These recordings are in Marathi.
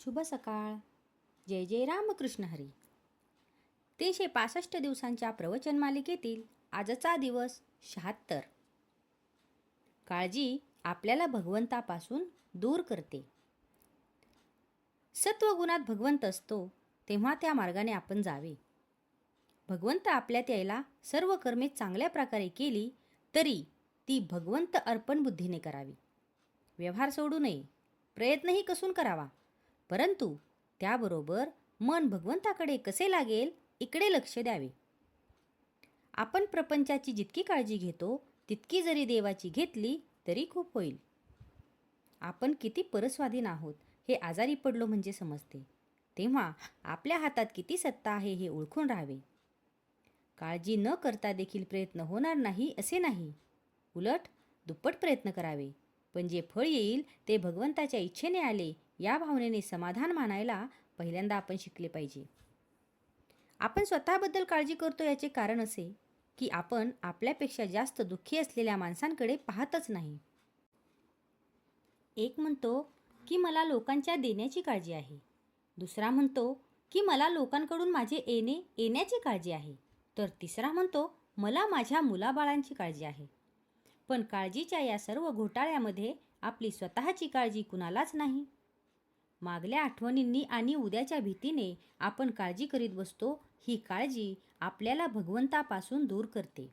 शुभ सकाळ. जय जय रामकृष्ण हरी. 365 दिवसांच्या प्रवचन मालिकेतील आजचा दिवस 76. काळजी आपल्याला भगवंतापासून दूर करते. सत्वगुणात भगवंत असतो तेव्हा त्या मार्गाने आपण जावे. भगवंत आपल्यात यायला सर्व कर्मे चांगल्या प्रकारे केली तरी ती भगवंत अर्पण बुद्धीने करावी. व्यवहार सोडू नये, प्रयत्नही कसून करावा, परंतु त्याबरोबर मन भगवंताकडे कसे लागेल इकडे लक्ष द्यावे. आपण प्रपंचाची जितकी काळजी घेतो तितकी जरी देवाची घेतली तरी खूप होईल. आपण किती परस्वाधीन आहोत हे आजारी पडलो म्हणजे समजते. तेव्हा आपल्या हातात किती सत्ता आहे हे ओळखून राहावे. काळजी न करता देखील प्रयत्न होणार नाही असे नाही, उलट दुप्पट प्रयत्न करावे. पण जे फळ येईल ते भगवंताच्या इच्छेने आले या भावनेने समाधान मानायला पहिल्यांदा आपण शिकले पाहिजे. आपण स्वतःबद्दल काळजी करतो याचे कारण असे की आपण आपल्यापेक्षा जास्त दुःखी असलेल्या माणसांकडे पाहतच नाही. एक म्हणतो की मला लोकांच्या देण्याची काळजी आहे, दुसरा म्हणतो की मला लोकांकडून माझे येण्याची काळजी आहे, तर तिसरा म्हणतो मला माझ्या मुलाबाळांची काळजी आहे. पण काळजीच्या या सर्व घोटाळ्यामध्ये आपली स्वतःची काळजी कुणालाच नाही. मागल्या आठवणींनी आणि उद्याच्या भीतीने आपण काळजी करीत बसतो. ही काळजी आपल्याला भगवंतापासून दूर करते.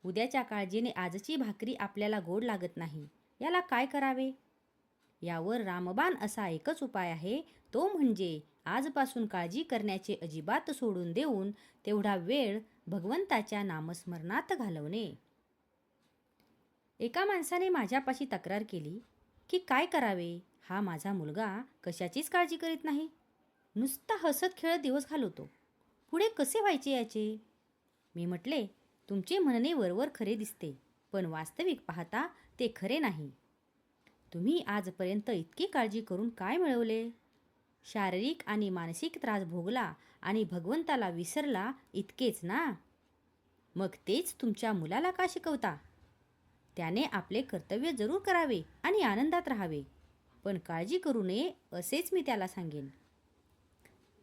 उद्याच्या काळजीने आजची भाकरी आपल्याला गोड लागत नाही. याला काय करावे? यावर रामबाण असा एकच उपाय आहे, तो म्हणजे आजपासून काळजी करण्याचे अजिबात सोडून देऊन तेवढा वेळ भगवंताच्या नामस्मरणात घालवणे. एका माणसाने माझ्यापाशी तक्रार केली की काय करावे, हा माझा मुलगा कशाचीच काळजी करीत नाही, नुसता हसत खेळत दिवस घालवतो, पुढे कसे व्हायचे याचे? मी म्हटले, तुमचे म्हणणे वरवर खरे दिसते, पण वास्तविक पाहता ते खरे नाही. तुम्ही आजपर्यंत इतकी काळजी करून काय मिळवले? शारीरिक आणि मानसिक त्रास भोगला आणि भगवंताला विसरला, इतकेच ना? मग तेच तुमच्या मुलाला का शिकवता? त्याने आपले कर्तव्य जरूर करावे आणि आनंदात राहावे, पण काळजी करू नये असेच मी त्याला सांगेन.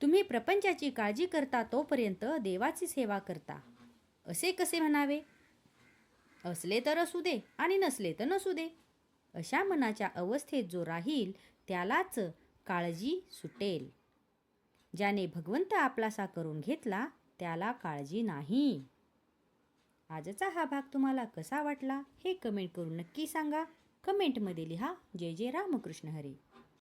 तुम्ही प्रपंचाची काळजी करता तोपर्यंत देवाची सेवा करता असे कसे म्हणावे? असले तर असू दे आणि नसले तर नसू दे, अशा मनाच्या अवस्थेत जो राहील त्यालाच काळजी सुटेल. ज्याने भगवंत आपलासा करून घेतला त्याला काळजी नाही. आजचा हा भाग तुम्हाला कसा वाटला हे कमेंट करून नक्की सांगा. कमेंटमध्ये लिहा. जय जय रामकृष्ण हरी.